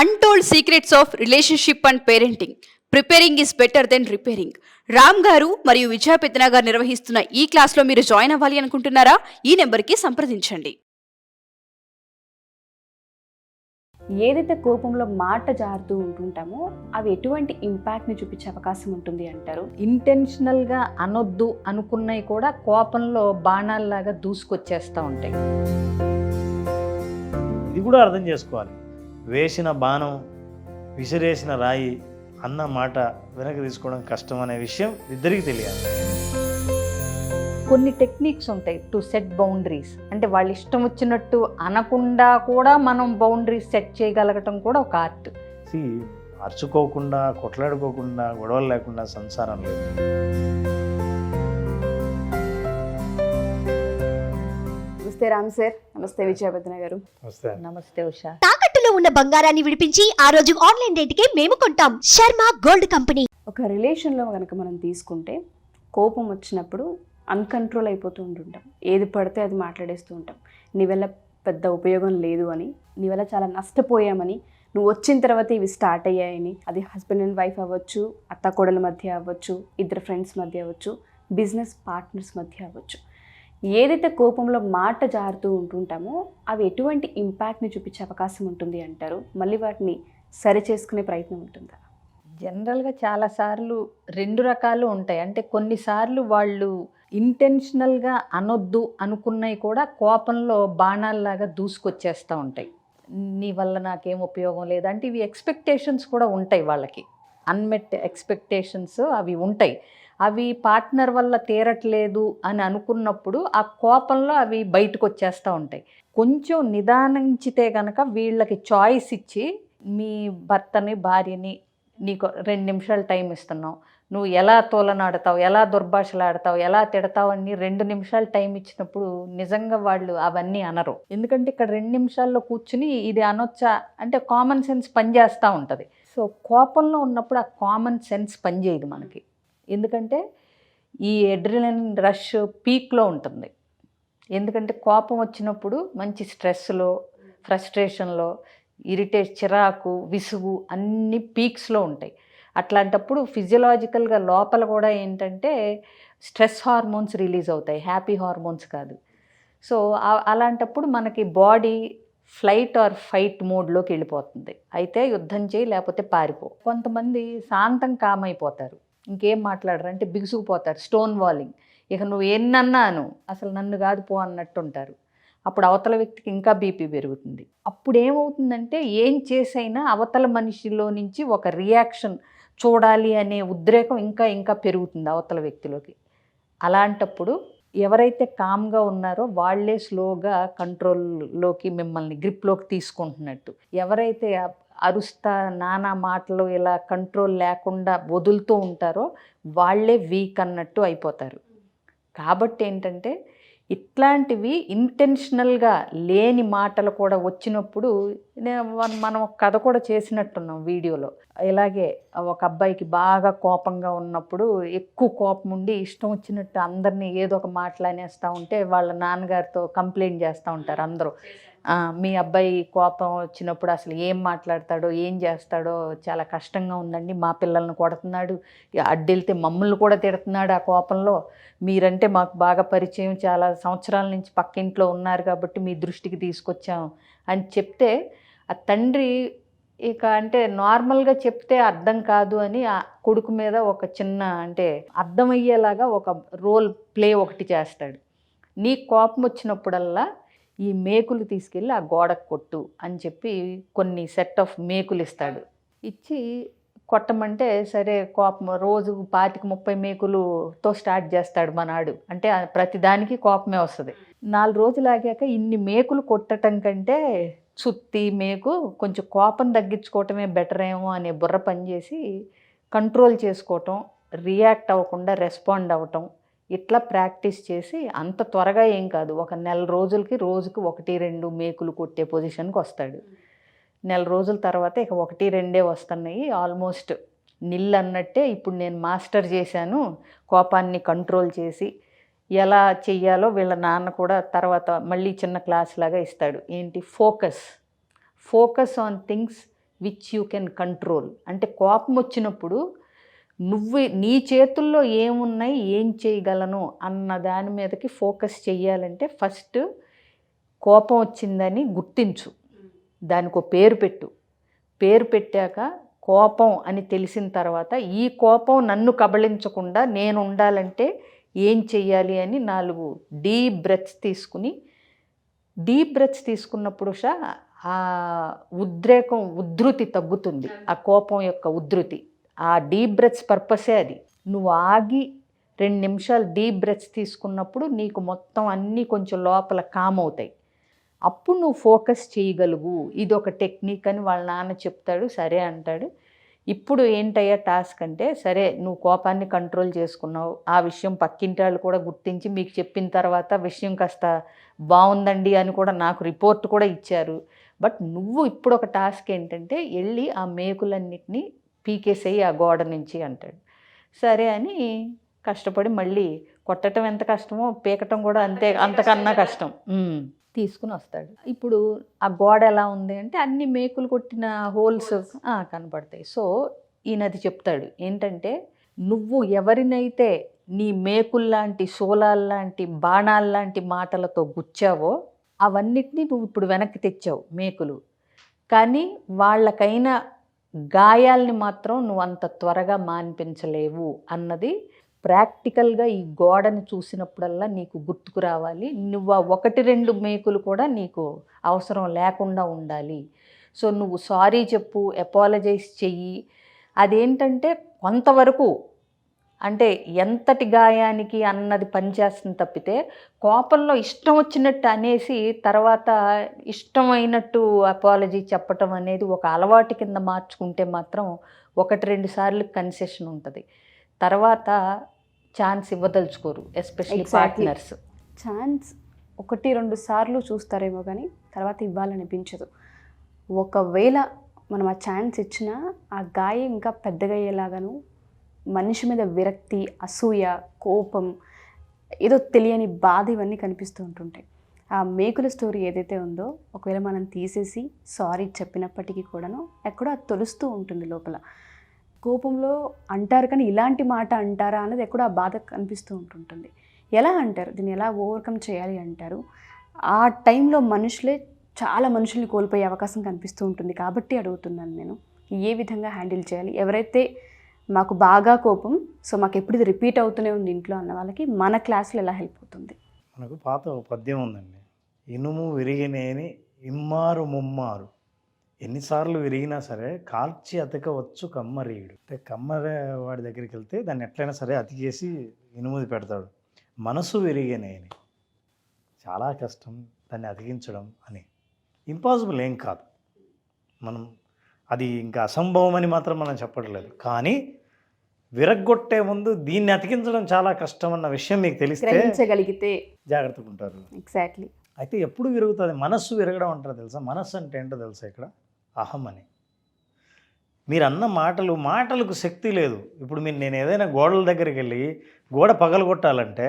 Untold secrets of relationship and parenting preparing is better than repairing. Ram గారు మరియు విజయ పెద్దన గారు నిర్వహిస్తున్న ఈ క్లాస్లో మీరు జాయిన్ అవ్వాలి అనుకుంటున్నారా? ఈ నెంబర్కి సంప్రదించండి. ఏదైతే కోపంలో మాట జారుతూ ఉంటుంటామో అవి ఎటువంటి ఇంపాక్ట్ని చూపించే అవకాశం ఉంటుంది అంటారు? ఇంటెన్షనల్గా అనొద్దు అనుకున్నవి కూడా కోపంలో బాణాల్లాగా దూసుకొచ్చేస్తూ ఉంటాయి. ఇది కూడా అర్థం చేసుకోవాలి. వేసిన బాణం, విసిరేసిన రాయి అన్న మాట వెనక్కి తీసుకోవడం కష్టం అనే విషయం ఇద్దరికి తెలియాలి. కొన్ని టెక్నిక్స్ ఉంటాయి టు సెట్ బౌండరీస్. అంటే వాళ్ళు ఇష్టం వచ్చినట్టు అనకుండా కూడా మనం బౌండరీస్ సెట్ చేయగలగటం కూడా ఒక ఆర్ట్. అరుచుకోకుండా, కొట్లాడుకోకుండా, గొడవలు లేకుండా సంసారం లేదు. నమస్తే రామ్ సార్. నమస్తే విజయ పెద్దన గారు. నమస్తే ఉషా. తాకట్టులో ఉన్న బంగారాన్ని విడిపించి ఆ రోజు ఆన్లైన్ రేటుకే మేము కొంటాం. Sharma gold company. ఒక రిలేషన్లో కనుక మనం తీసుకుంటే కోపం వచ్చినప్పుడు అన్కంట్రోల్ అయిపోతూ ఉంటుంటాం. ఏది పడితే అది మాట్లాడేస్తూ ఉంటాం. నీ వల్ల పెద్ద ఉపయోగం లేదు అని, నీ వల్ల చాలా నష్టపోయామని, నువ్వు వచ్చిన తర్వాత ఇవి స్టార్ట్ అయ్యాయని. అది హస్బెండ్ అండ్ వైఫ్ అవ్వచ్చు, అత్త కోడల మధ్య అవ్వచ్చు, ఇద్దరు ఫ్రెండ్స్ మధ్య అవ్వచ్చు, బిజినెస్ పార్ట్నర్స్ మధ్య అవ్వచ్చు. ఏదైతే కోపంలో మాట జారుతూ ఉంటుంటామో అవి ఎటువంటి ఇంపాక్ట్ని చూపించే అవకాశం ఉంటుంది అంటారు? మళ్ళీ వాటిని సరి చేసుకునే ప్రయత్నం ఉంటుందా? జనరల్గా చాలాసార్లు రెండు రకాలు ఉంటాయి. అంటే కొన్నిసార్లు వాళ్ళు ఇంటెన్షనల్గా అనొద్దు అనుకున్నవి కూడా కోపంలో బాణాల్లాగా దూసుకొచ్చేస్తూ ఉంటాయి. నీ వల్ల నాకేం ఉపయోగం లేదు అంటే ఇవి ఎక్స్పెక్టేషన్స్ కూడా ఉంటాయి వాళ్ళకి. అన్మెట్ ఎక్స్పెక్టేషన్స్ అవి ఉంటాయి. అవి పార్ట్నర్ వల్ల తీరట్లేదు అని అనుకున్నప్పుడు ఆ కోపంలో అవి బయటకు వచ్చేస్తూ ఉంటాయి. కొంచెం నిదానించితే కనుక వీళ్ళకి చాయిస్ ఇచ్చి, మీ భర్తని భార్యని నీకు 2 నిమిషాలు టైం ఇస్తున్నావు, నువ్వు ఎలా తోలనాడతావు, ఎలా దుర్భాషలాడతావు, ఎలా తిడతావు అని 2 నిమిషాలు టైం ఇచ్చినప్పుడు నిజంగా వాళ్ళు అవన్నీ అనరు. ఎందుకంటే ఇక్కడ 2 నిమిషాల్లో కూర్చుని ఇది అనొచ్చా అంటే కామన్ సెన్స్ పనిచేస్తూ ఉంటుంది. సో కోపంలో ఉన్నప్పుడు ఆ కామన్ సెన్స్ పనిచేయదు మనకి. ఎందుకంటే ఈ అడ్రినలిన్ రష్ పీక్లో ఉంటుంది. ఎందుకంటే కోపం వచ్చినప్పుడు మంచి స్ట్రెస్లో, ఫ్రస్ట్రేషన్లో, చిరాకు, విసుగు అన్ని పీక్స్లో ఉంటాయి. అట్లాంటప్పుడు ఫిజియలాజికల్గా లోపల కూడా ఏంటంటే స్ట్రెస్ హార్మోన్స్ రిలీజ్ అవుతాయి, హ్యాపీ హార్మోన్స్ కాదు. సో అలాంటప్పుడు మనకి బాడీ ఫ్లైట్ ఆర్ ఫైట్ మోడ్లోకి వెళ్ళిపోతుంది. అయితే యుద్ధం చేయి లేకపోతే పారిపో. కొంతమంది శాంతం కామైపోతారు, ఇంకేం మాట్లాడరు, అంటే బిగుసుకుపోతారు, స్టోన్ వాలింగ్. ఇక నువ్వు ఎన్నన్నాను అసలు నన్ను కాదు పో అన్నట్టు ఉంటారు. అప్పుడు అవతల వ్యక్తికి ఇంకా బీపీ పెరుగుతుంది. అప్పుడు ఏమవుతుందంటే ఏం చేసైనా అవతల మనిషిలో నుంచి ఒక రియాక్షన్ చూడాలి అనే ఉద్రేకం ఇంకా ఇంకా పెరుగుతుంది అవతల వ్యక్తిలోకి. అలాంటప్పుడు ఎవరైతే కామ్గా ఉన్నారో వాళ్ళే స్లోగా కంట్రోల్లోకి, మిమ్మల్ని గ్రిప్లోకి తీసుకుంటున్నట్టు. ఎవరైతే అరుస్తా నానా మాటలు ఇలా కంట్రోల్ లేకుండా వదులుతూ ఉంటారో వాళ్ళే వీక్ అన్నట్టు అయిపోతారు. కాబట్టి ఏంటంటే ఇట్లాంటివి ఇంటెన్షనల్గా లేని మాటలు కూడా వచ్చినప్పుడు మనం ఒక కథ కూడా చేసినట్టున్నాం వీడియోలో. ఇలాగే ఒక అబ్బాయికి బాగా కోపంగా ఉన్నప్పుడు, ఎక్కువ కోపం ఉండి ఇష్టం వచ్చినట్టు అందరినీ ఏదో ఒక మాట్లాడేస్తూ ఉంటే వాళ్ళ నాన్నగారితో కంప్లైంట్ చేస్తూ ఉంటారు అందరూ. మీ అబ్బాయి కోపం వచ్చినప్పుడు అసలు ఏం మాట్లాడతాడో ఏం చేస్తాడో చాలా కష్టంగా ఉందండి, మా పిల్లల్ని కొడుతున్నాడు, అడ్డెళ్తే మమ్మల్ని కూడా తిడుతున్నాడు ఆ కోపంలో, మీరంటే మాకు బాగా పరిచయం, చాలా సంవత్సరాల నుంచి పక్కింట్లో ఉన్నారు కాబట్టి మీ దృష్టికి తీసుకొచ్చాం అని చెప్తే ఆ తండ్రి ఇక అంటే నార్మల్గా చెప్తే అర్థం కాదు అని ఆ కొడుకు మీద ఒక చిన్న అంటే అర్థమయ్యేలాగా ఒక రోల్ ప్లే ఒకటి చేస్తాడు. నీ కోపం వచ్చినప్పుడల్లా ఈ మేకులు తీసుకెళ్ళి ఆ గోడకు కొట్టు అని చెప్పి కొన్ని సెట్ ఆఫ్ మేకులు ఇస్తాడు. ఇచ్చి కొట్టమంటే సరే కోపం రోజు 25-30 మేకులతో స్టార్ట్ చేస్తాడు మనాడు. అంటే ప్రతిదానికి కోపమే వస్తుంది. 4 రోజులు ఆగాక ఇన్ని మేకులు కొట్టడం కంటే సుత్తి మేకు కొంచెం కోపం తగ్గించుకోవటమే బెటర్ ఏమో అనే బుర్ర పనిచేసి కంట్రోల్ చేసుకోవటం, రియాక్ట్ అవ్వకుండా రెస్పాండ్ అవ్వటం, ఇట్లా ప్రాక్టీస్ చేసి అంత త్వరగా ఏం కాదు, ఒక నెల రోజులకి రోజుకు 1-2 మేకులు కొట్టే పొజిషన్కి వస్తాడు. నెల రోజుల తర్వాత ఇక 1-2 వస్తున్నాయి, ఆల్మోస్ట్ నిల్ అన్నట్టే. ఇప్పుడు నేను మాస్టర్ చేశాను, కోపాన్ని కంట్రోల్ చేసి ఎలా చెయ్యాలో వీళ్ళ నాన్న కూడా తర్వాత మళ్ళీ చిన్న క్లాస్ లాగా ఇస్తాడు. ఏంటి, focus on things which you can control. అంటే కోపం వచ్చినప్పుడు నీ చేతుల్లో ఏమున్నాయి, ఏం చేయగలను అన్న దాని మీదకి ఫోకస్ చెయ్యాలంటే ఫస్ట్ కోపం వచ్చిందని గుర్తించు, దానికి ఒక పేరు పెట్టు. పేరు పెట్టాక కోపం అని తెలిసిన తర్వాత ఈ కోపం నన్ను కబళించకుండా నేను ఉండాలంటే ఏం చెయ్యాలి అని 4 డీప్ బ్రెత్స్ తీసుకుని, డీప్ బ్రెత్స్ తీసుకున్నప్పుడు ఆ ఉధృతి తగ్గుతుంది, ఆ కోపం యొక్క ఉధృతి. ఆ డీప్ బ్రెత్స్ పర్పసే అది. నువ్వు ఆగి 2 నిమిషాలు డీప్ బ్రెత్స్ తీసుకున్నప్పుడు నీకు మొత్తం అన్నీ కొంచెం లోపల కామ్ అవుతాయి. అప్పుడు నువ్వు ఫోకస్ చేయగలుగు. ఇది ఒక టెక్నిక్ అని వాళ్ళ నాన్న చెప్తాడు, సరే అంటాడు. ఇప్పుడు ఏంటయ్యా టాస్క్ అంటే, సరే నువ్వు కోపాన్ని కంట్రోల్ చేసుకున్నావు, ఆ విషయం పక్కింటి వాళ్ళు కూడా గుర్తించి మీకు చెప్పిన తర్వాత విషయం కాస్త బాగుందండి అని కూడా నాకు రిపోర్ట్ కూడా ఇచ్చారు. బట్ నువ్వు ఇప్పుడు ఒక టాస్క్ ఏంటంటే వెళ్ళి ఆ మేకులన్నిటినీ పీకేసేయి ఆ గోడ నుంచి అంటాడు. సరే అని కష్టపడి మళ్ళీ కొట్టడం ఎంత కష్టమో పీకటం కూడా అంతకన్నా కష్టం. తీసుకుని వస్తాడు. ఇప్పుడు ఆ గోడ ఎలా ఉంది అంటే అన్ని మేకులు కొట్టిన హోల్స్ కనపడతాయి. సో ఈయనది చెప్తాడు ఏంటంటే, నువ్వు ఎవరినైతే నీ మేకుల్లాంటి శూలాల్లాంటి బాణాల్లాంటి మాటలతో గుచ్చావో అవన్నిటినీ నువ్వు ఇప్పుడు వెనక్కి తెచ్చావు మేకులు, కానీ వాళ్ళకైనా గాయాల్ని మాత్రం నువ్వు అంత త్వరగా మాన్పించలేవు అన్నది ప్రాక్టికల్గా ఈ గోడని చూసినప్పుడల్లా నీకు గుర్తుకు రావాలి. నువ్వు ఆ 1-2 మేకులు కూడా నీకు అవసరం లేకుండా ఉండాలి. సో నువ్వు సారీ చెప్పు, అపాలజైజ్ చెయ్యి. అదేంటంటే కొంతవరకు అంటే ఎంతటి గాయానికి అన్నది పనిచేస్తుంది తప్పితే కోపంలో ఇష్టం వచ్చినట్టు అనేసి తర్వాత ఇష్టమైనట్టు అపాలజీ చెప్పటం అనేది ఒక అలవాటు కింద మార్చుకుంటే మాత్రం 1-2 సార్లు కన్సెషన్ ఉంటుంది. తర్వాత ఛాన్స్ ఇవ్వదలుచుకోరు, ఎస్పెషల్లీ పార్ట్నర్స్. ఛాన్స్ 1-2 సార్లు చూస్తారేమో కానీ తర్వాత ఇవ్వాలనిపించదు. ఒకవేళ మనం ఆ ఛాన్స్ ఇచ్చినా ఆ గాయం ఇంకా పెద్దగా అయ్యేలాగాను మనిషి మీద విరక్తి, అసూయ, కోపం, ఏదో తెలియని బాధ ఇవన్నీ కనిపిస్తూ ఉంటుంటాయి. ఆ మేకుల స్టోరీ ఏదైతే ఉందో ఒకవేళ మనం తీసేసి సారీ చెప్పినప్పటికీ కూడాను ఎక్కడో అది తొలుస్తూ ఉంటుంది లోపల. కోపంలో అంటారు కానీ ఇలాంటి మాట అంటారా అనేది ఎక్కడో ఆ బాధ కనిపిస్తూ ఉంటుంటుంది. ఎలా అంటారు, దీన్ని ఎలా ఓవర్కమ్ చేయాలి అంటారు. ఆ టైంలో చాలా మనుషుల్ని కోల్పోయే అవకాశం కనిపిస్తూ ఉంటుంది కాబట్టి అడుగుతున్నాను నేను, ఏ విధంగా హ్యాండిల్ చేయాలి? ఎవరైతే మాకు బాగా కోపం, సో మాకు ఎప్పుడు ఇది రిపీట్ అవుతూనే ఉంది ఇంట్లో అన్న వాళ్ళకి మన క్లాసులో ఎలా హెల్ప్ అవుతుంది? మనకు పాత ఒక పద్యం ఉందండి, ఇనుము విరిగినేని ఇమ్మారు ముమ్మారు, ఎన్నిసార్లు విరిగినా సరే కాల్చి అతకవచ్చు కమ్మరీయుడు. అంటే కమ్మరే వాడి దగ్గరికి వెళ్తే దాన్ని ఎట్లయినా సరే అతికేసి ఇనుముది పెడతాడు. మనసు విరిగినేని చాలా కష్టం దాన్ని అతికించడం అని. ఇంపాసిబుల్ ఏం కాదు, మనం అది ఇంకా అసంభవం అని మాత్రం మనం చెప్పట్లేదు. కానీ విరగ్గొట్టే ముందు దీన్ని అతికించడం చాలా కష్టం అన్న విషయం మీకు తెలిస్తే గ్రహించగలిగితే జాగ్రత్తగా ఉంటారు. ఎగ్జాక్ట్లీ. అయితే ఎప్పుడు విరుగుతుంది? మనస్సు విరగడం అంటారు తెలుసా? మనస్సు అంటే ఏంటో తెలుసా? ఇక్కడ అహం అని. మీరు అన్న మాటలకు శక్తి లేదు. ఇప్పుడు నేను ఏదైనా గోడల దగ్గరికి వెళ్ళి గోడ పగలగొట్టాలంటే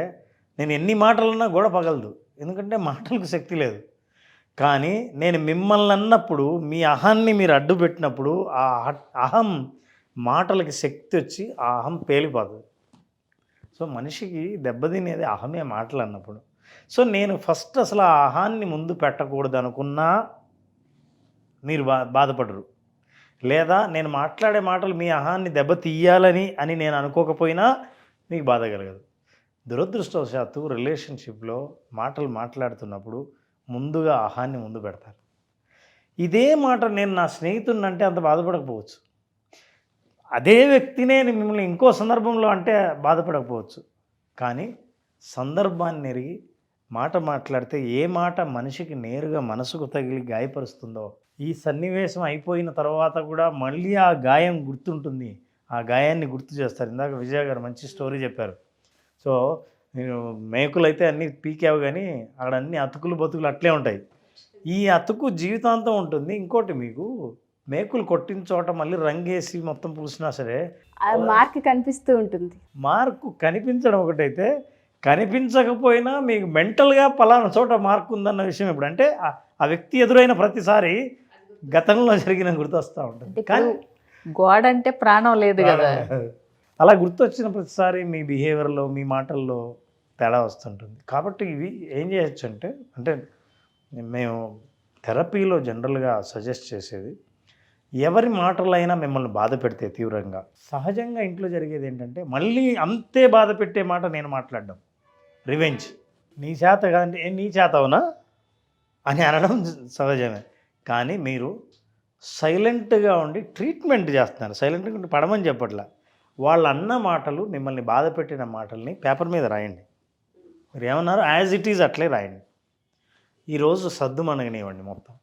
నేను ఎన్ని మాటలన్నా గోడ పగలదు, ఎందుకంటే మాటలకు శక్తి లేదు. కానీ నేను మిమ్మల్ని అన్నప్పుడు మీ అహాన్ని మీరు అడ్డు పెట్టినప్పుడు ఆ అహం మాటలకి శక్తి వచ్చి ఆ అహం పేలిపోతుంది. సో మనిషికి దెబ్బతినేది అహమే మాటలు అన్నప్పుడు. సో నేను ఫస్ట్ అసలు ఆ అహాన్ని ముందు పెట్టకూడదు అనుకున్నా మీరు బాధపడరు, లేదా నేను మాట్లాడే మాటలు మీ అహాన్ని దెబ్బతీయాలని నేను అనుకోకపోయినా మీకు బాధ కలగదు. దురదృష్టవశాత్తు రిలేషన్షిప్లో మాట్లాడుతున్నప్పుడు ముందుగా అహాన్ని ముందు పెడతారు. ఇదే మాట నేను నా స్నేహితుడిని అంటే అంత బాధపడకపోవచ్చు, అదే వ్యక్తినే మిమ్మల్ని ఇంకో సందర్భంలో అంటే బాధపడకపోవచ్చు. కానీ సందర్భాన్ని ఎరిగి మాట్లాడితే ఏ మాట మనిషికి నేరుగా మనసుకు తగిలి గాయపరుస్తుందో, ఈ సన్నివేశం అయిపోయిన తర్వాత కూడా మళ్ళీ ఆ గాయం గుర్తుంటుంది, ఆ గాయాన్ని గుర్తు చేస్తారు. ఇందాక విజయ గారు మంచి స్టోరీ చెప్పారు. సో నేను మేకులు అయితే అన్నీ పీకావు కానీ అక్కడ అన్ని అతుకులు బతుకులు అట్లే ఉంటాయి. ఈ అతుకు జీవితాంతం ఉంటుంది. ఇంకోటి, మీకు మేకులు కొట్టిన చోట మళ్ళీ రంగేసి మొత్తం పూసినా సరే మార్క్ కనిపిస్తూ ఉంటుంది. మార్కు కనిపించడం ఒకటైతే, కనిపించకపోయినా మీకు మెంటల్గా పలానా చోట మార్క్ ఉందన్న విషయం ఇప్పుడు అంటే ఆ వ్యక్తి ఎదురైన ప్రతిసారి గతంలో జరిగిన గుర్తొస్తూ ఉంటుంది. కానీ గోడ అంటే ప్రాణం లేదు కదా. అలా గుర్తొచ్చిన ప్రతిసారి మీ బిహేవియర్లో మీ మాటల్లో తేడా వస్తుంటుంది. కాబట్టి ఇవి ఏం చేయొచ్చు అంటే మేము థెరపీలో జనరల్గా సజెస్ట్ చేసేది, ఎవరి మాటలైనా మిమ్మల్ని బాధ పెడితే తీవ్రంగా, సహజంగా ఇంట్లో జరిగేది ఏంటంటే మళ్ళీ అంతే బాధ పెట్టే మాట నేను మాట్లాడడం, రివెంజ్. నీ చేత కాదంటే నీ చేత అవునా అని అనడం సహజమే. కానీ మీరు సైలెంట్గా ఉండి ట్రీట్మెంట్ చేస్తున్నారు. సైలెంట్గా ఉండి పడమని చెప్పట్లా. వాళ్ళు అన్న మాటలు, మిమ్మల్ని బాధ పెట్టిన మాటల్ని పేపర్ మీద రాయండి. మీరు ఏమన్నారు యాజ్ ఇట్ ఈజ్ అట్లే రాయండి. ఈరోజు సద్దు మనగనివ్వండి మొత్తం.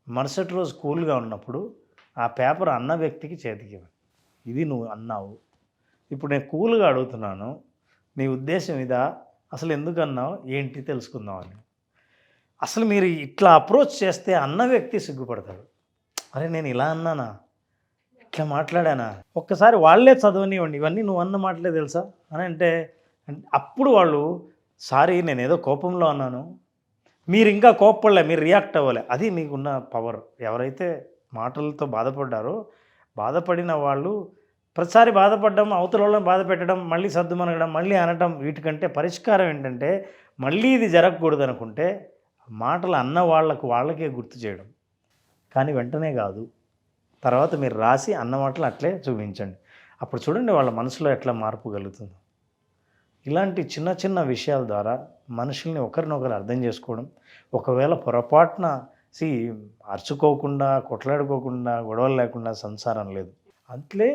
మరుసటి రోజు కూల్గా ఉన్నప్పుడు ఆ పేపర్ అన్న వ్యక్తికి చేతికి ఇవ్వండి. ఇది నువ్వు అన్నావు, ఇప్పుడు నేను కూల్గా అడుగుతున్నాను, నీ ఉద్దేశం ఇదా, అసలు ఎందుకు అన్నావు ఏంటి తెలుసుకుందామని. అసలు మీరు ఇట్లా అప్రోచ్ చేస్తే అన్న వ్యక్తి సిగ్గుపడతాడు. అరే నేను ఇలా అన్నానా, ఇట్లా మాట్లాడానా. ఒక్కసారి వాళ్ళే చదవనివ్వండి, ఇవన్నీ నువ్వు అన్న మాటలే తెలుసా అని అంటే అప్పుడు వాళ్ళు సారీ నేను ఏదో కోపంలో అన్నాను, మీరు ఇంకా కోప్పడలే, మీరు రియాక్ట్ అవ్వలే. అది మీకున్న పవర్. ఎవరైతే మాటలతో బాధపడ్డారో, బాధపడిన వాళ్ళు ప్రతిసారి బాధపడడం, అవతల వాళ్ళని బాధ పెట్టడం, మళ్ళీ సర్దు మనగడం, మళ్ళీ అనటం, వీటికంటే పరిష్కారం ఏంటంటే మళ్ళీ ఇది జరగకూడదు అనుకుంటే మాటలు అన్న వాళ్ళకే గుర్తు చేయడం. కానీ వెంటనే కాదు, తర్వాత మీరు రాసి అన్న మాటలు అట్లే చూపించండి. అప్పుడు చూడండి వాళ్ళ మనసులో ఎట్లా మార్పు కలుగుతుందో. ఇలాంటి చిన్న చిన్న విషయాల ద్వారా మనుషుల్ని ఒకరినొకరు అర్థం చేసుకోవడం. ఒకవేళ పొరపాటున అరుచుకోకుండా, కొట్లాడుకోకుండా, గొడవలు లేకుండా సంసారం లేదు. అట్లే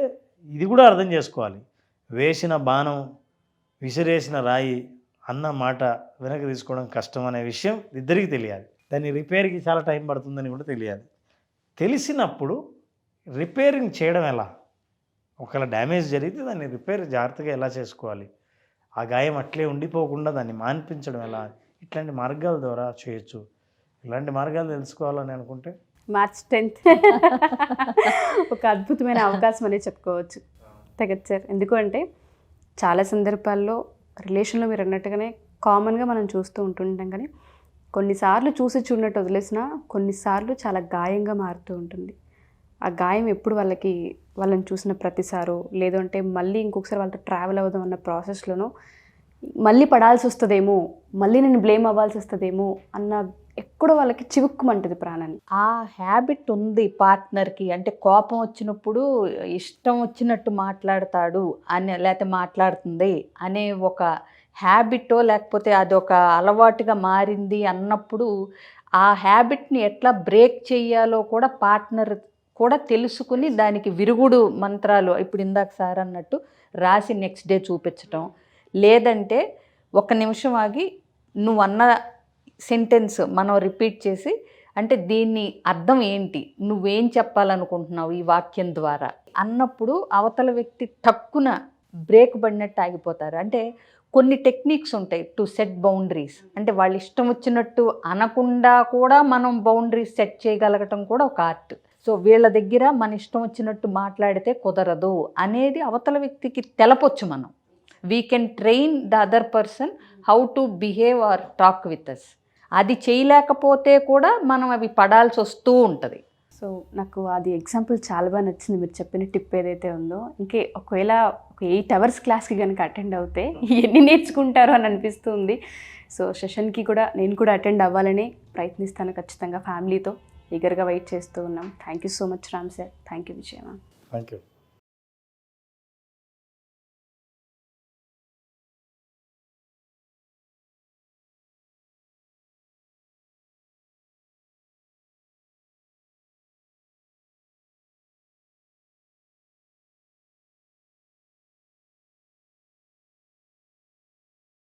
ఇది కూడా అర్థం చేసుకోవాలి. వేసిన బాణం, విసిరేసిన రాయి, అన్న మాట వెనక్కి తీసుకోవడం కష్టం అనే విషయం ఇద్దరికీ తెలియాలి. దాన్ని రిపేర్కి చాలా టైం పడుతుందని కూడా తెలియాలి. తెలిసినప్పుడు రిపేరింగ్ చేయడం ఎలా, ఒకవేళ డ్యామేజ్ జరిగితే దాన్ని రిపేర్ జాగ్రత్తగా ఎలా చేసుకోవాలి, ఆ గాయం అట్లే ఉండిపోకుండా దాన్ని మాన్పించడం ఎలా, ఇట్లాంటి మార్గాల ద్వారా చేయొచ్చు. ఇలాంటి మార్గాలు తెలుసుకోవాలని అనుకుంటే మార్చ్ 10th ఒక అద్భుతమైన అవకాశం అనేది చెప్పుకోవచ్చు. తగ్గదు సార్. ఎందుకంటే చాలా సందర్భాల్లో రిలేషన్లో మీరు అన్నట్టుగానే కామన్గా మనం చూస్తూ ఉంటుంటాం, కానీ కొన్నిసార్లు చూసి చూడనట్టు వదిలేసినా కొన్నిసార్లు చాలా గాయంగా మారుతూ ఉంటుంది. ఆ గాయం ఎప్పుడు వాళ్ళని చూసిన ప్రతిసారో, లేదంటే మళ్ళీ ఇంకొకసారి వాళ్ళతో ట్రావెల్ అవుదాం అన్న ప్రాసెస్లోనో మళ్ళీ పడాల్సి వస్తుందేమో, మళ్ళీ నేను బ్లేమ్ అవ్వాల్సి వస్తుందేమో అన్న ఎక్కడో వాళ్ళకి చివుక్కుమంటుంది ప్రాణాన్ని. ఆ హ్యాబిట్ ఉంది పార్ట్నర్కి. అంటే కోపం వచ్చినప్పుడు ఇష్టం వచ్చినట్టు మాట్లాడతాడు అని, లేకపోతే మాట్లాడుతుంది అనే ఒక హ్యాబిటో, లేకపోతే అదొక అలవాటుగా మారింది అన్నప్పుడు ఆ హ్యాబిట్ని ఎట్లా బ్రేక్ చేయాలో కూడా పార్ట్నర్ కూడా తెలుసుకుని దానికి విరుగుడు మంత్రాలు, ఇప్పుడు ఇందాక సార్ అన్నట్టు రాసి నెక్స్ట్ డే చూపించటం, లేదంటే ఒక నిమిషం ఆగి నువ్వు అన్న సెంటెన్స్ మనం రిపీట్ చేసి, అంటే దీన్ని అర్థం ఏంటి, నువ్వేం చెప్పాలనుకుంటున్నావు ఈ వాక్యం ద్వారా అన్నప్పుడు అవతల వ్యక్తి టక్కున బ్రేక్ పడినట్టు ఆగిపోతారు. అంటే కొన్ని టెక్నిక్స్ ఉంటాయి టు సెట్ బౌండరీస్. అంటే వాళ్ళు ఇష్టం వచ్చినట్టు అనకుండా కూడా మనం బౌండరీస్ సెట్ చేయగలగటం కూడా ఒక ఆర్ట్. సో వీళ్ళ దగ్గర మన ఇష్టం వచ్చినట్టు మాట్లాడితే కుదరదు అనేది అవతల వ్యక్తికి తెలపొచ్చు. మనం we can train the other person how to behave or talk with us. అది చేయలేకపోతే కూడా మనం అవి పడాల్సి వస్తూ ఉంటుంది. సో నాకు అది ఎగ్జాంపుల్ చాలా బాగా నచ్చింది. మీరు చెప్పిన టిప్ ఏదైతే ఉందో, ఇంకే ఒకవేళ ఒక 8 hours క్లాస్కి కనుక అటెండ్ అవుతే ఎన్ని నేర్చుకుంటారో అని అనిపిస్తుంది. సో సెషన్కి కూడా నేను కూడా అటెండ్ అవ్వాలని ప్రయత్నిస్తాను ఖచ్చితంగా. ఫ్యామిలీతో ఈగర్గా వెయిట్ చేస్తూ ఉన్నాం. Thank you so much Ram sir. Thank you Vijaya ma'am. Thank you.